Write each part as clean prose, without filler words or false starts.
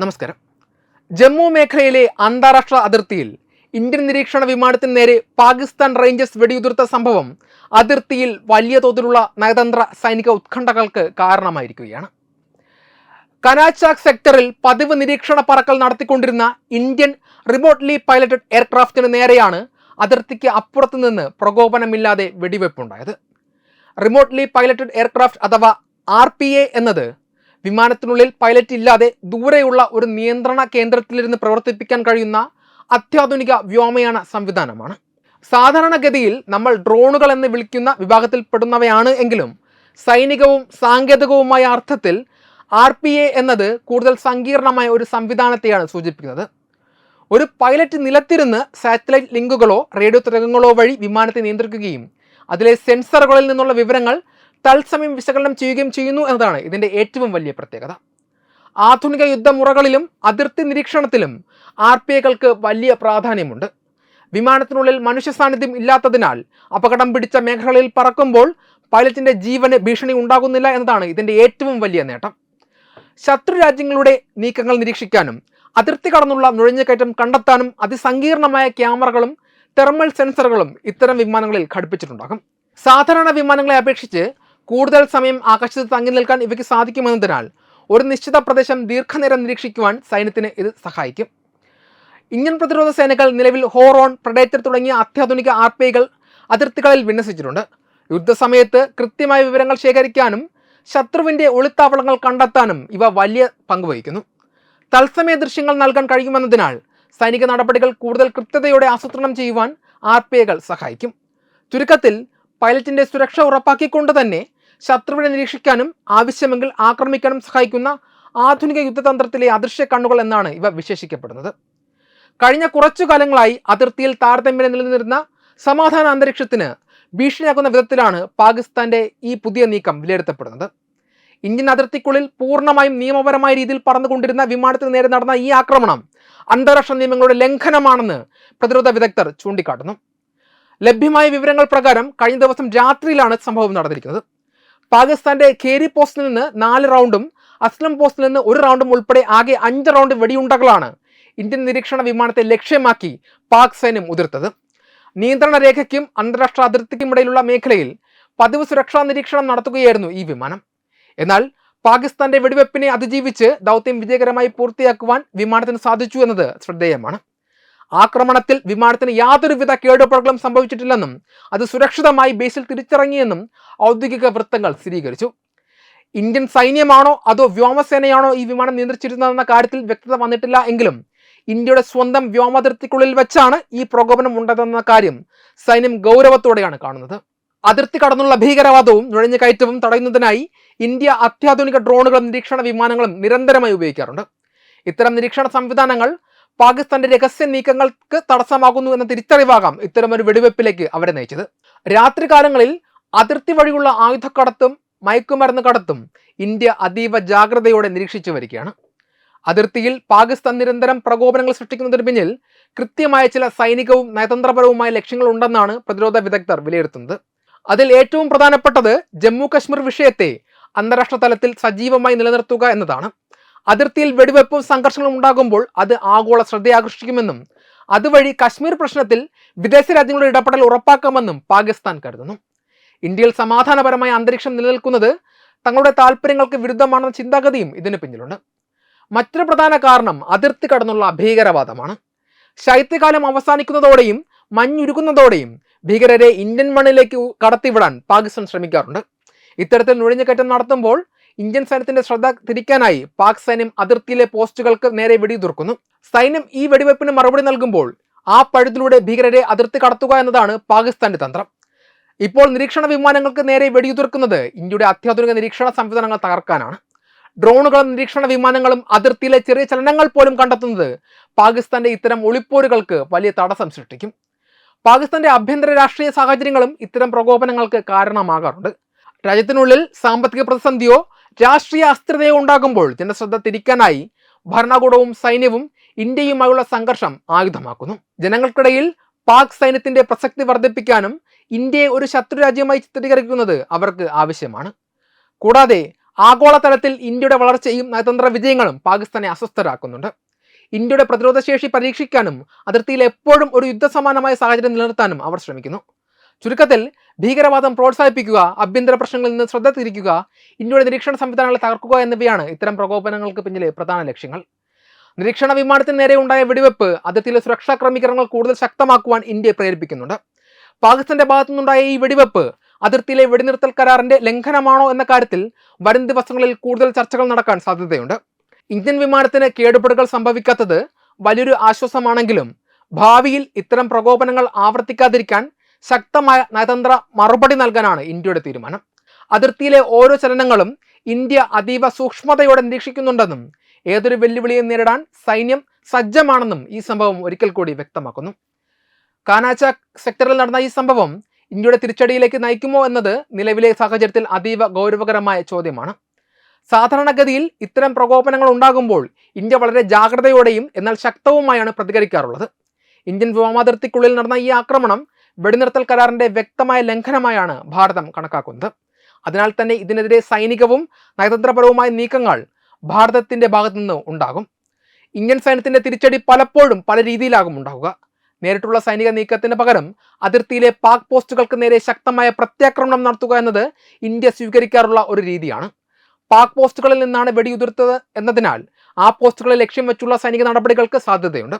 നമസ്കാരം. ജമ്മു മേഖലയിലെ അന്താരാഷ്ട്ര അതിർത്തിയിൽ ഇന്ത്യൻ നിരീക്ഷണ വിമാനത്തിന് നേരെ പാകിസ്ഥാൻ റേഞ്ചേഴ്സ് വെടിയുതിർത്ത സംഭവം അതിർത്തിയിൽ വലിയ തോതിലുള്ള നയതന്ത്ര സൈനിക ഉത്കണ്ഠകൾക്ക് കാരണമായിരിക്കുകയാണ്. കനാചാക് സെക്ടറിൽ പതിവ് നിരീക്ഷണ പറക്കൽ നടത്തിക്കൊണ്ടിരുന്ന ഇന്ത്യൻ റിമോട്ട്ലി പൈലറ്റഡ് എയർക്രാഫ്റ്റിന് നേരെയാണ് അതിർത്തിക്ക് അപ്പുറത്തു നിന്ന് പ്രകോപനമില്ലാതെ വെടിവെപ്പുണ്ടായത്. റിമോട്ട്ലി പൈലറ്റഡ് എയർക്രാഫ്റ്റ് അഥവാ RPA എന്നത് വിമാനത്തിനുള്ളിൽ പൈലറ്റ് ഇല്ലാതെ ദൂരെയുള്ള ഒരു നിയന്ത്രണ കേന്ദ്രത്തിലിരുന്ന് പ്രവർത്തിപ്പിക്കാൻ കഴിയുന്ന അത്യാധുനിക വ്യോമയാന സംവിധാനമാണ്. സാധാരണഗതിയിൽ നമ്മൾ ഡ്രോണുകൾ എന്ന് വിളിക്കുന്ന വിഭാഗത്തിൽപ്പെടുന്നവയാണ് എങ്കിലും സൈനികവും സാങ്കേതികവുമായ അർത്ഥത്തിൽ RPA എന്നത് കൂടുതൽ സങ്കീർണമായ ഒരു സംവിധാനത്തെയാണ് സൂചിപ്പിക്കുന്നത്. ഒരു പൈലറ്റ് നിലത്തിരുന്ന് സാറ്റലൈറ്റ് ലിങ്കുകളോ റേഡിയോ തരംഗങ്ങളോ വഴി വിമാനത്തെ നിയന്ത്രിക്കുകയും അതിലെ സെൻസറുകളിൽ നിന്നുള്ള വിവരങ്ങൾ തത്സമയം വിശകലനം ചെയ്യുകയും ചെയ്യുന്നു എന്നതാണ് ഇതിൻ്റെ ഏറ്റവും വലിയ പ്രത്യേകത. ആധുനിക യുദ്ധമുറകളിലും അതിർത്തി നിരീക്ഷണത്തിലും RPAകൾക്ക് വലിയ പ്രാധാന്യമുണ്ട്. വിമാനത്തിനുള്ളിൽ മനുഷ്യ സാന്നിധ്യം ഇല്ലാത്തതിനാൽ അപകടം പിടിച്ച മേഖലകളിൽ പറക്കുമ്പോൾ പൈലറ്റിൻ്റെ ജീവന് ഭീഷണി ഉണ്ടാകുന്നില്ല എന്നതാണ് ഇതിൻ്റെ ഏറ്റവും വലിയ നേട്ടം. ശത്രു രാജ്യങ്ങളുടെ നീക്കങ്ങൾ നിരീക്ഷിക്കാനും അതിർത്തി കടന്നുള്ള നുഴഞ്ഞുകയറ്റം കണ്ടെത്താനും അതിസങ്കീർണമായ ക്യാമറകളും തെർമൽ സെൻസറുകളും ഇത്തരം വിമാനങ്ങളിൽ ഘടിപ്പിച്ചിട്ടുണ്ടാകും. സാധാരണ വിമാനങ്ങളെ അപേക്ഷിച്ച് കൂടുതൽ സമയം ആകാശത്ത് തങ്ങി നിൽക്കാൻ ഇവയ്ക്ക് സാധിക്കുമെന്നതിനാൽ ഒരു നിശ്ചിത പ്രദേശം ദീർഘനേരം നിരീക്ഷിക്കുവാൻ സൈന്യത്തിന് ഇത് സഹായിക്കും. ഇന്ത്യൻ പ്രതിരോധ സേനകൾ നിലവിൽ ഹോറോൺ, പ്രഡേറ്റർ തുടങ്ങിയ അത്യാധുനിക RPAകൾ അതിർത്തികളിൽ വിന്യസിച്ചിട്ടുണ്ട്. യുദ്ധസമയത്ത് കൃത്യമായ വിവരങ്ങൾ ശേഖരിക്കാനും ശത്രുവിൻ്റെ ഒളിത്താവളങ്ങൾ കണ്ടെത്താനും ഇവ വലിയ പങ്കുവഹിക്കുന്നു. തത്സമയ ദൃശ്യങ്ങൾ നൽകാൻ കഴിയുമെന്നതിനാൽ സൈനിക നടപടികൾ കൂടുതൽ കൃത്യതയോടെ ആസൂത്രണം ചെയ്യുവാൻ RPAകൾ സഹായിക്കും. ചുരുക്കത്തിൽ പൈലറ്റിൻ്റെ സുരക്ഷ ഉറപ്പാക്കിക്കൊണ്ട് തന്നെ ശത്രുവിനെ നിരീക്ഷിക്കാനും ആവശ്യമെങ്കിൽ ആക്രമിക്കാനും സഹായിക്കുന്ന ആധുനിക യുദ്ധതന്ത്രത്തിലെ അദൃശ്യ കണ്ണുകൾ എന്നാണ് ഇവ വിശേഷിക്കപ്പെടുന്നത്. കഴിഞ്ഞ കുറച്ചു കാലങ്ങളായി അതിർത്തിയിൽ താരതമ്യേന നിലനിന്നിരുന്ന സമാധാന അന്തരീക്ഷത്തിന് ഭീഷണിയാക്കുന്ന വിധത്തിലാണ് പാകിസ്ഥാന്റെ ഈ പുതിയ നീക്കം വിലയിരുത്തപ്പെടുന്നത്. ഇന്ത്യൻ അതിർത്തിക്കുള്ളിൽ പൂർണ്ണമായും നിയമപരമായ രീതിയിൽ പറന്നുകൊണ്ടിരുന്ന വിമാനത്തിന് നേരെ നടന്ന ഈ ആക്രമണം അന്താരാഷ്ട്ര നിയമങ്ങളുടെ ലംഘനമാണെന്ന് പ്രതിരോധ വിദഗ്ധർ ചൂണ്ടിക്കാട്ടുന്നു. ലഭ്യമായ വിവരങ്ങൾ പ്രകാരം കഴിഞ്ഞ ദിവസം രാത്രിയിലാണ് സംഭവം നടന്നിരിക്കുന്നത്. പാകിസ്ഥാന്റെ ഖേരി പോസ്റ്റിൽ നിന്ന് 4 റൗണ്ടും അസ്ലം പോസ്റ്റിൽ നിന്ന് 1 റൗണ്ടും ഉൾപ്പെടെ ആകെ 5 റൗണ്ട് വെടിയുണ്ടകളാണ് ഇന്ത്യൻ നിരീക്ഷണ വിമാനത്തെ ലക്ഷ്യമാക്കി പാക് സൈന്യം ഉതിർത്തത്. നിയന്ത്രണ രേഖയ്ക്കും അന്താരാഷ്ട്ര അതിർത്തിക്കുമിടയിലുള്ള മേഖലയിൽ പതിവ് സുരക്ഷാ നിരീക്ഷണം നടത്തുകയായിരുന്നു ഈ വിമാനം. എന്നാൽ പാകിസ്ഥാന്റെ വെടിവെപ്പിനെ അതിജീവിച്ച് ദൗത്യം വിജയകരമായി പൂർത്തിയാക്കുവാൻ വിമാനത്തിന് സാധിച്ചു എന്നത് ശ്രദ്ധേയമാണ്. ആക്രമണത്തിൽ വിമാനത്തിന് യാതൊരുവിധ കേടുപാടുകളും സംഭവിച്ചിട്ടില്ലെന്നും അത് സുരക്ഷിതമായി ബേസിൽ തിരിച്ചിറങ്ങിയെന്നും ഔദ്യോഗിക വൃത്തങ്ങൾ സ്ഥിരീകരിച്ചു. ഇന്ത്യൻ സൈന്യമാണോ അതോ വ്യോമസേനയാണോ ഈ വിമാനം നിയന്ത്രിച്ചിരുന്നതെന്ന കാര്യത്തിൽ വ്യക്തത വന്നിട്ടില്ല എങ്കിലും ഇന്ത്യയുടെ സ്വന്തം വ്യോമാതിർത്തിക്കുള്ളിൽ വെച്ചാണ് ഈ പ്രകോപനം ഉണ്ടായതെന്ന കാര്യം സൈന്യം ഗൗരവത്തോടെയാണ് കാണുന്നത്. അതിർത്തി കടന്നുള്ള ഭീകരവാദവും നുഴഞ്ഞുകയറ്റവും തടയുന്നതിനായി ഇന്ത്യ അത്യാധുനിക ഡ്രോണുകളും നിരീക്ഷണ വിമാനങ്ങളും നിരന്തരമായി ഉപയോഗിക്കാറുണ്ട്. ഇത്തരം നിരീക്ഷണ സംവിധാനങ്ങൾ പാകിസ്ഥാന്റെ രഹസ്യ നീക്കങ്ങൾക്ക് തടസ്സമാകുന്നു എന്ന തിരിച്ചറിവാകാം ഇത്തരമൊരു വെടിവെപ്പിലേക്ക് അവരെ നയിച്ചത്. രാത്രികാലങ്ങളിൽ അതിർത്തി വഴിയുള്ള ആയുധക്കടത്തും മയക്കുമരുന്ന് കടത്തും ഇന്ത്യ അതീവ ജാഗ്രതയോടെ നിരീക്ഷിച്ചു വരികയാണ്. അതിർത്തിയിൽ പാകിസ്ഥാൻ നിരന്തരം പ്രകോപനങ്ങൾ സൃഷ്ടിക്കുന്നതിന് പിന്നിൽ കൃത്യമായ ചില സൈനികവും നയതന്ത്രപരവുമായ ലക്ഷ്യങ്ങൾ ഉണ്ടെന്നാണ് പ്രതിരോധ വിദഗ്ധർ വിലയിരുത്തുന്നത്. അതിൽ ഏറ്റവും പ്രധാനപ്പെട്ടത് ജമ്മു കശ്മീർ വിഷയത്തെ അന്താരാഷ്ട്ര തലത്തിൽ സജീവമായി നിലനിർത്തുക എന്നതാണ്. അതിർത്തിയിൽ വെടിവെപ്പും സംഘർഷങ്ങളും ഉണ്ടാകുമ്പോൾ അത് ആഗോള ശ്രദ്ധയാകർഷിക്കുമെന്നും അതുവഴി കശ്മീർ പ്രശ്നത്തിൽ വിദേശ രാജ്യങ്ങളുടെ ഇടപെടൽ ഉറപ്പാക്കാമെന്നും പാകിസ്ഥാൻ കരുതുന്നു. ഇന്ത്യയിൽ സമാധാനപരമായ അന്തരീക്ഷം നിലനിൽക്കുന്നത് തങ്ങളുടെ താല്പര്യങ്ങൾക്ക് വിരുദ്ധമാണെന്ന ചിന്താഗതിയും ഇതിന് പിന്നിലുണ്ട്. മറ്റൊരു പ്രധാന കാരണം അതിർത്തി കടന്നുള്ള ഭീകരവാദമാണ്. ശൈത്യകാലം അവസാനിക്കുന്നതോടെയും മഞ്ഞുരുകുന്നതോടെയും ഭീകരരെ ഇന്ത്യൻ മണ്ണിലേക്ക് കടത്തിവിടാൻ പാകിസ്ഥാൻ ശ്രമിക്കാറുണ്ട്. ഇത്തരത്തിൽ നുഴഞ്ഞുകയറ്റം നടത്തുമ്പോൾ ഇന്ത്യൻ സൈന്യത്തിന്റെ ശ്രദ്ധ തിരിക്കാനായി പാക് സൈന്യം അതിർത്തിയിലെ പോസ്റ്റുകൾക്ക് നേരെ വെടിയുതിർക്കുന്നു. സൈന്യം ഈ വെടിവെപ്പിന് മറുപടി നൽകുമ്പോൾ ആ പഴുതിലൂടെ ഭീകരരെ അതിർത്തി കടത്തുക എന്നതാണ് പാകിസ്ഥാന്റെ തന്ത്രം. ഇപ്പോൾ നിരീക്ഷണ വിമാനങ്ങൾക്ക് നേരെ വെടിയുതിർക്കുന്നത് ഇന്ത്യയുടെ അത്യാധുനിക നിരീക്ഷണ സംവിധാനങ്ങൾ തകർക്കാനാണ്. ഡ്രോണുകളും നിരീക്ഷണ വിമാനങ്ങളും അതിർത്തിയിലെ ചെറിയ ചലനങ്ങൾ പോലും കണ്ടെത്തുന്നത് പാകിസ്ഥാന്റെ ഇത്തരം ഒളിപ്പോരുകൾക്ക് വലിയ തടസ്സം സൃഷ്ടിക്കും. പാകിസ്ഥാന്റെ ആഭ്യന്തര രാഷ്ട്രീയ സാഹചര്യങ്ങളും ഇത്തരം പ്രകോപനങ്ങൾക്ക് കാരണമാകാറുണ്ട്. രാജ്യത്തിനുള്ളിൽ സാമ്പത്തിക പ്രതിസന്ധിയോ രാഷ്ട്രീയ അസ്ഥിരതയോ ഉണ്ടാകുമ്പോൾ ജനശ്രദ്ധ തിരിക്കാനായി ഭരണകൂടവും സൈന്യവും ഇന്ത്യയുമായുള്ള സംഘർഷം ആയുധമാക്കുന്നു. ജനങ്ങൾക്കിടയിൽ പാക് സൈന്യത്തിന്റെ പ്രസക്തി വർദ്ധിപ്പിക്കാനും ഇന്ത്യയെ ഒരു ശത്രു രാജ്യമായി ചിത്രീകരിക്കുന്നത് അവർക്ക് ആവശ്യമാണ്. കൂടാതെ ആഗോളതലത്തിൽ ഇന്ത്യയുടെ വളർച്ചയും നയതന്ത്ര വിജയങ്ങളും പാകിസ്ഥാനെ അസ്വസ്ഥരാക്കുന്നുണ്ട്. ഇന്ത്യയുടെ പ്രതിരോധശേഷി പരീക്ഷിക്കാനും അതിർത്തിയിൽ എപ്പോഴും ഒരു യുദ്ധസമാനമായ സാഹചര്യം നിലനിർത്താനും അവർ ശ്രമിക്കുന്നു. ചുരുക്കത്തിൽ ഭീകരവാദം പ്രോത്സാഹിപ്പിക്കുക, ആഭ്യന്തര പ്രശ്നങ്ങളിൽ നിന്ന് ശ്രദ്ധ തിരിക്കുക, ഇന്ത്യയുടെ നിരീക്ഷണ സംവിധാനങ്ങളെ തകർക്കുക എന്നിവയാണ് ഇത്തരം പ്രകോപനങ്ങൾക്ക് പിന്നിലെ പ്രധാന ലക്ഷ്യങ്ങൾ. നിരീക്ഷണ വിമാനത്തിന് നേരെ ഉണ്ടായ വെടിവെപ്പ് അതിർത്തിയിലെ സുരക്ഷാ ക്രമീകരണങ്ങൾ കൂടുതൽ ശക്തമാക്കുവാൻ ഇന്ത്യയെ പ്രേരിപ്പിക്കുന്നുണ്ട്. പാകിസ്ഥാന്റെ ഭാഗത്തു നിന്നുണ്ടായ ഈ വെടിവെപ്പ് അതിർത്തിയിലെ വെടിനിർത്തൽ കരാറിന്റെ ലംഘനമാണോ എന്ന കാര്യത്തിൽ വരും ദിവസങ്ങളിൽ കൂടുതൽ ചർച്ചകൾ നടക്കാൻ സാധ്യതയുണ്ട്. ഇന്ത്യൻ വിമാനത്തിന് കേടുപാടുകൾ സംഭവിക്കാത്തത് വലിയൊരു ആശ്വാസമാണെങ്കിലും ഭാവിയിൽ ഇത്തരം പ്രകോപനങ്ങൾ ആവർത്തിക്കാതിരിക്കാൻ ശക്തമായ നയതന്ത്ര മറുപടി നൽകാനാണ് ഇന്ത്യയുടെ തീരുമാനം. അതിർത്തിയിലെ ഓരോ ചലനങ്ങളും ഇന്ത്യ അതീവ സൂക്ഷ്മതയോടെ നിരീക്ഷിക്കുന്നുണ്ടെന്നും ഏതൊരു വെല്ലുവിളിയും നേരിടാൻ സൈന്യം സജ്ജമാണെന്നും ഈ സംഭവം ഒരിക്കൽ കൂടി വ്യക്തമാക്കുന്നു. കാനാച്ച സെക്ടറിൽ നടന്ന ഈ സംഭവം ഇന്ത്യയുടെ തിരിച്ചടിയിലേക്ക് നയിക്കുമോ എന്നത് നിലവിലെ സാഹചര്യത്തിൽ അതീവ ഗൗരവകരമായ ചോദ്യമാണ്. സാധാരണഗതിയിൽ ഇത്തരം പ്രകോപനങ്ങൾ ഉണ്ടാകുമ്പോൾ ഇന്ത്യ വളരെ ജാഗ്രതയോടെയും എന്നാൽ ശക്തവുമായാണ് പ്രതികരിക്കാറുള്ളത്. ഇന്ത്യൻ വ്യോമാതിർത്തിക്കുള്ളിൽ നടന്ന ഈ ആക്രമണം വെടിനിർത്തൽ കരാറിന്റെ വ്യക്തമായ ലംഘനമായാണ് ഭാരതം കണക്കാക്കുന്നത്. അതിനാൽ തന്നെ ഇതിനെതിരെ സൈനികവും നയതന്ത്രപരവുമായ നീക്കങ്ങൾ ഭാരതത്തിന്റെ ഭാഗത്തുനിന്ന് ഉണ്ടാകും. ഇന്ത്യൻ സൈന്യത്തിന്റെ തിരിച്ചടി പലപ്പോഴും പല രീതിയിലാകും ഉണ്ടാകുക. നേരിട്ടുള്ള സൈനിക നീക്കത്തിന് പകരം അതിർത്തിയിലെ പാക് പോസ്റ്റുകൾക്ക് നേരെ ശക്തമായ പ്രത്യാക്രമണം നടത്തുക എന്നത് ഇന്ത്യ സ്വീകരിക്കാറുള്ള ഒരു രീതിയാണ്. പാക് പോസ്റ്റുകളിൽ നിന്നാണ് വെടിയുതിർത്തത് എന്നതിനാൽ ആ പോസ്റ്റുകളെ ലക്ഷ്യം വെച്ചുള്ള സൈനിക നടപടികൾക്ക് സാധ്യതയുണ്ട്.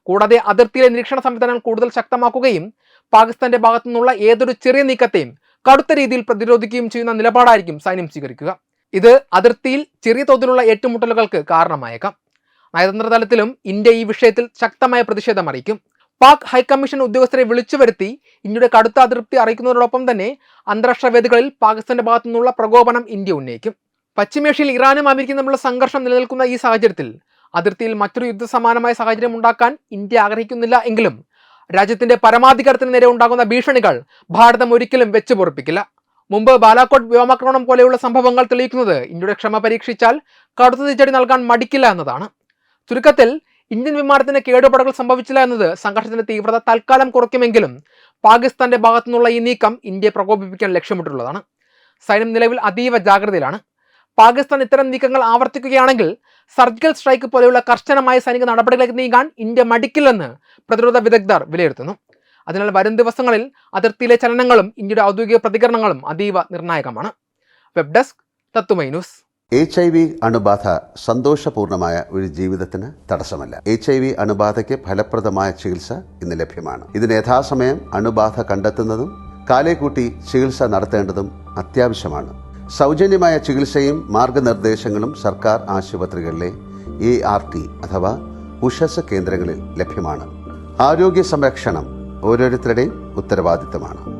കൂടാതെ അതിർത്തിയിലെ നിരീക്ഷണ സംവിധാനങ്ങൾ കൂടുതൽ ശക്തമാക്കുകയും പാകിസ്ഥാന്റെ ഭാഗത്തു നിന്നുള്ള ഏതൊരു ചെറിയ നീക്കത്തെയും കടുത്ത രീതിയിൽ പ്രതിരോധിക്കുകയും ചെയ്യുന്ന നിലപാടായിരിക്കും സൈന്യം സ്വീകരിക്കുക. ഇത് അതിർത്തിയിൽ ചെറിയ തോതിലുള്ള ഏറ്റുമുട്ടലുകൾക്ക് കാരണമായേക്കാം. നയതന്ത്ര തലത്തിലും ഇന്ത്യ ഈ വിഷയത്തിൽ ശക്തമായ പ്രതിഷേധം അറിയിക്കും. പാക് ഹൈക്കമ്മീഷൻ ഉദ്യോഗസ്ഥരെ വിളിച്ചു വരുത്തി ഇന്ത്യയുടെ കടുത്ത അതൃപ്തി അറിയിക്കുന്നതോടൊപ്പം തന്നെ അന്താരാഷ്ട്ര വേദികളിൽ പാകിസ്ഥാന്റെ ഭാഗത്തു നിന്നുള്ള പ്രകോപനം ഇന്ത്യ ഉന്നയിക്കും. പശ്ചിമേഷ്യയിൽ ഇറാനും അമേരിക്കയും തമ്മിലുള്ള സംഘർഷം നിലനിൽക്കുന്ന ഈ സാഹചര്യത്തിൽ അതിർത്തിയിൽ മറ്റൊരു യുദ്ധസമാനമായ സാഹചര്യം ഉണ്ടാക്കാൻ ഇന്ത്യ ആഗ്രഹിക്കുന്നില്ല എങ്കിലും രാജ്യത്തിന്റെ പരമാധികാരത്തിന് നേരെ ഉണ്ടാകുന്ന ഭീഷണികൾ ഭാരതം ഒരിക്കലും വെച്ചു പൊറുപ്പിക്കില്ല. മുമ്പ് ബാലാക്കോട്ട് വ്യോമാക്രമണം പോലെയുള്ള സംഭവങ്ങൾ തെളിയിക്കുന്നത് ഇന്ത്യയുടെ ക്ഷമ പരീക്ഷിച്ചാൽ കടുത്ത തിരിച്ചടി നൽകാൻ മടിക്കില്ല എന്നതാണ്. ചുരുക്കത്തിൽ ഇന്ത്യൻ വിമാനത്തിന് കേടുപാടുകൾ സംഭവിച്ചില്ല എന്നത് സംഘർഷത്തിന്റെ തീവ്രത തൽക്കാലം കുറയ്ക്കുമെങ്കിലും പാകിസ്ഥാന്റെ ഭാഗത്തുനിന്നുള്ള ഈ നീക്കം ഇന്ത്യയെ പ്രകോപിപ്പിക്കാൻ ലക്ഷ്യമിട്ടുള്ളതാണ്. സൈന്യം നിലവിൽ അതീവ ജാഗ്രതയിലാണ്. പാകിസ്ഥാൻ ഇത്തരം നീക്കങ്ങൾ ആവർത്തിക്കുകയാണെങ്കിൽ സർജിക്കൽ സ്ട്രൈക്ക് പോലെയുള്ള കർശനമായ സൈനിക നടപടികളിലേക്ക് നീങ്ങാൻ ഇന്ത്യ മടിക്കില്ലെന്ന് പ്രതിരോധ വിദഗ്ധർ വിലയിരുത്തുന്നു. അതിനാൽ വരും ദിവസങ്ങളിൽ അതിർത്തിയിലെ ചലനങ്ങളും ഇന്ത്യയുടെ ഔദ്യോഗിക പ്രതികരണങ്ങളും അതീവ നിർണായകമാണ്. വെബ് ഡെസ്ക് തത്തുമൈ ന്യൂസ്. HIV അണുബാധ സന്തോഷപൂർണമായ ഒരു ജീവിതത്തിന് തടസ്സമല്ല. HIV അണുബാധയ്ക്ക് ഫലപ്രദമായ ചികിത്സ ഇന്ന് ലഭ്യമാണ്. ഇതിന് യഥാസമയം അണുബാധ കണ്ടെത്തുന്നതും കാലേക്കൂട്ടി ചികിത്സ നടത്തേണ്ടതും അത്യാവശ്യമാണ്. സൗജന്യമായ ചികിത്സയും മാർഗനിർദ്ദേശങ്ങളും സർക്കാർ ആശുപത്രികളിലെ ART അഥവാ ഉഷസ് കേന്ദ്രങ്ങളിൽ ലഭ്യമാണ്. ആരോഗ്യ സംരക്ഷണം ഓരോരുത്തരുടെയും ഉത്തരവാദിത്തമാണ്.